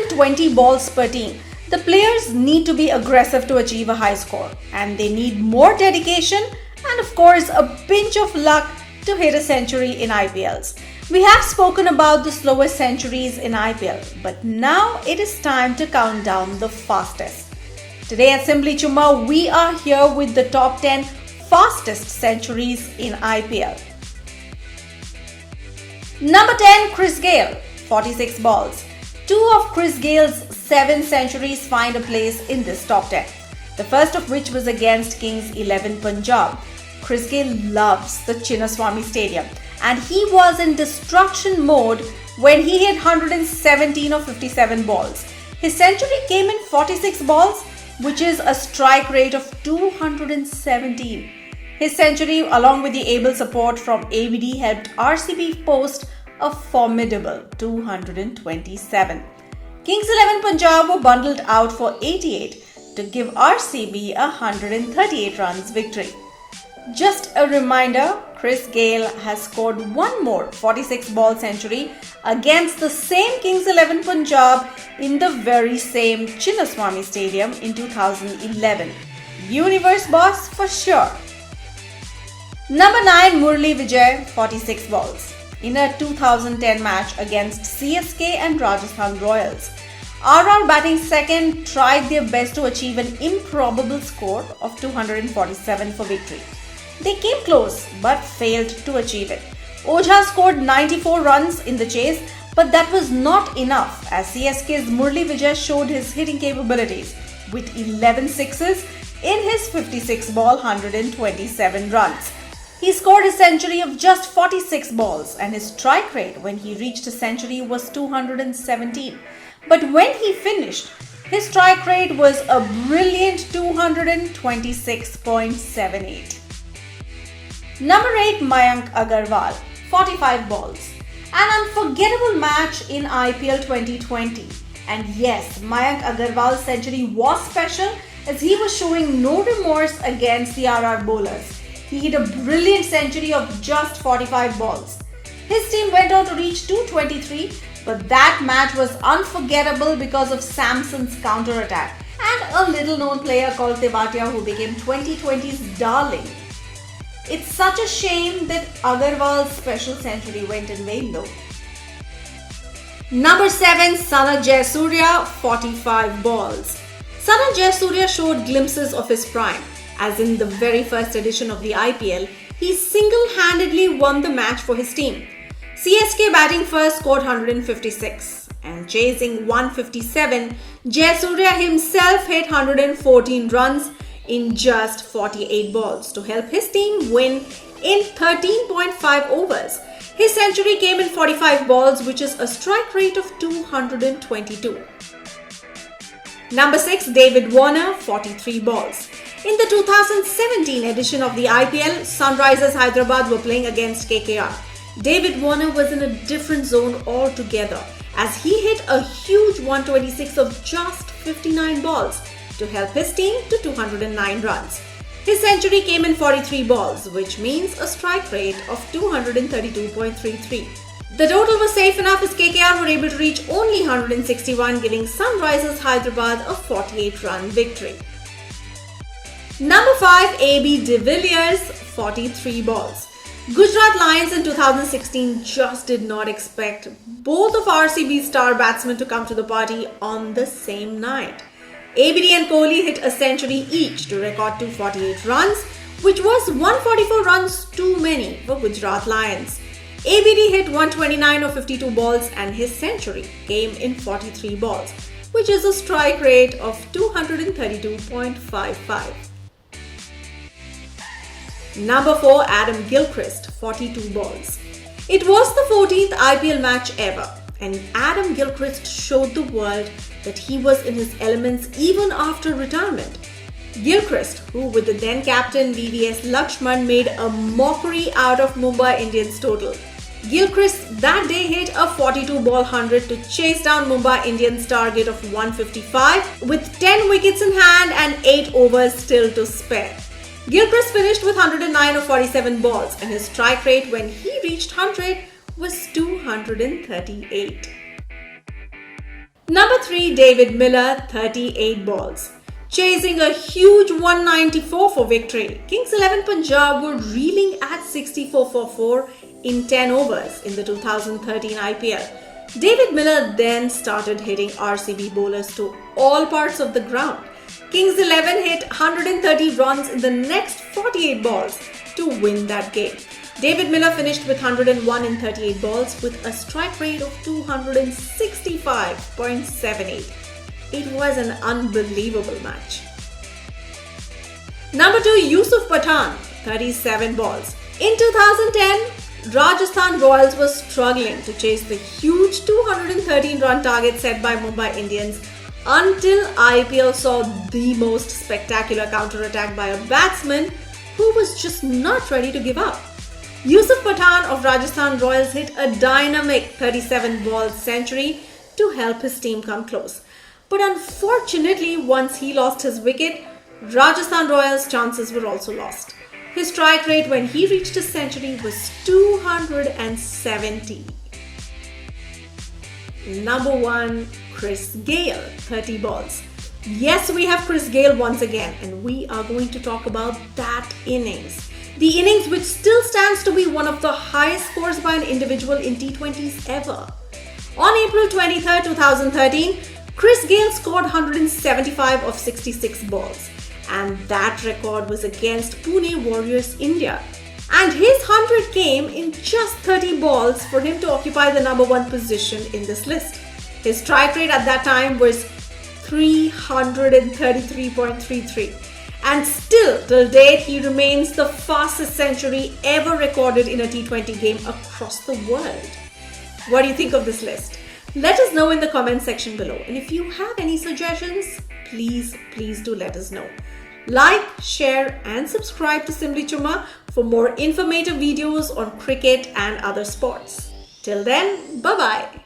220 balls per team, the players need to be aggressive to achieve a high score, and they need more dedication and of course a pinch of luck to hit a century in IPLs. We have spoken about the slowest centuries in IPL, but now it is time to count down the fastest. Today at Simbly Chumma, we are here with the top 10 fastest centuries in IPL. Number 10, Chris Gayle, 46 balls. Two of Chris Gayle's 7 centuries find a place in this top 10. The first of which was against Kings 11 Punjab. Chris Gayle loves the Chinnaswamy Stadium, and he was in destruction mode when he hit 117 of 57 balls. His century came in 46 balls, which is a strike rate of 217. His century, along with the able support from ABD, helped RCB post a formidable 227. Kings 11 Punjab were bundled out for 88 to give RCB a 138 runs victory. Just a reminder, Chris Gayle has scored one more 46-ball century against the same Kings 11 Punjab in the very same Chinnaswamy Stadium in 2011. Universe boss for sure. Number 9, Murali Vijay, 46 balls. In a 2010 match against CSK and Rajasthan Royals, RR batting second tried their best to achieve an improbable score of 247 for victory. They came close but failed to achieve it. Ojha scored 94 runs in the chase, but that was not enough as CSK's Murali Vijay showed his hitting capabilities with 11 sixes in his 56-ball 127 runs. He scored a century of just 46 balls, and his strike rate when he reached a century was 217. But when he finished, his strike rate was a brilliant 226.78. Number 8, Mayank Agarwal, 45 balls. An unforgettable match in IPL 2020. And yes, Mayank Agarwal's century was special as he was showing no remorse against the RR bowlers. He hit a brilliant century of just 45 balls. His team went on to reach 223, but that match was unforgettable because of Samson's counter-attack and a little-known player called Tewatia who became 2020's darling. It's such a shame that Agarwal's special century went in vain though. Number 7, Sanath Jayasuriya, 45 balls. Sanath Jayasuriya showed glimpses of his prime. As in the very first edition of the IPL, he single-handedly won the match for his team. CSK batting first scored 156 and chasing 157, Jayasuriya himself hit 114 runs in just 48 balls to help his team win in 13.5 overs. His century came in 45 balls, which is a strike rate of 222. Number 6, David Warner, 43 balls. In the 2017 edition of the IPL, Sunrisers Hyderabad were playing against KKR. David Warner was in a different zone altogether as he hit a huge 126 of just 59 balls to help his team to 209 runs. His century came in 43 balls, which means a strike rate of 232.33. The total was safe enough as KKR were able to reach only 161, giving Sunrisers Hyderabad a 48-run victory. Number 5, AB de Villiers, 43 balls. Gujarat Lions in 2016 just did not expect both of RCB's star batsmen to come to the party on the same night. ABD and Kohli hit a century each to record 248 runs, which was 144 runs too many for Gujarat Lions. ABD hit 129 of 52 balls and his century came in 43 balls, which is a strike rate of 232.55. Number 4, Adam Gilchrist, 42 balls. It was the 14th IPL match ever, and Adam Gilchrist showed the world that he was in his elements even after retirement. Gilchrist, who with the then captain VVS Lakshman made a mockery out of Mumbai Indians total. Gilchrist that day hit a 42-ball 100 to chase down Mumbai Indians target of 155 with 10 wickets in hand and 8 overs still to spare. Gilchrist finished with 109 of 47 balls and his strike rate when he reached 100 was 238. Number 3, David Miller, 38 balls. Chasing a huge 194 for victory, Kings 11 Punjab were reeling at 64 for 4 in 10 overs in the 2013 IPL. David Miller then started hitting RCB bowlers to all parts of the ground. Kings 11 hit 130 runs in the next 48 balls to win that game. David Miller finished with 101 in 38 balls with a strike rate of 265.78. It was an unbelievable match. Number 2, Yusuf Pathan, 37 balls. In 2010, Rajasthan Royals were struggling to chase the huge 213-run target set by Mumbai Indians until IPL saw the most spectacular counter-attack by a batsman who was just not ready to give up. Yusuf Pathan of Rajasthan Royals hit a dynamic 37-ball century to help his team come close. But unfortunately, once he lost his wicket, Rajasthan Royals' chances were also lost. His strike rate when he reached his century was 270. Number 1, Chris Gayle, 30 balls. Yes, we have Chris Gayle once again, and we are going to talk about that innings. The innings which still stands to be one of the highest scores by an individual in T20s ever. On April 23, 2013, Chris Gayle scored 175 of 66 balls, and that record was against Pune Warriors India. And his 100 came in just 30 balls for him to occupy the number 1 position in this list. His strike rate at that time was 333.33, and still till date he remains the fastest century ever recorded in a T20 game across the world. What do you think of this list? Let us know in the comment section below, and if you have any suggestions, please do let us know. Like, share and subscribe to Simbly Chumma for more informative videos on cricket and other sports. Till then, bye-bye.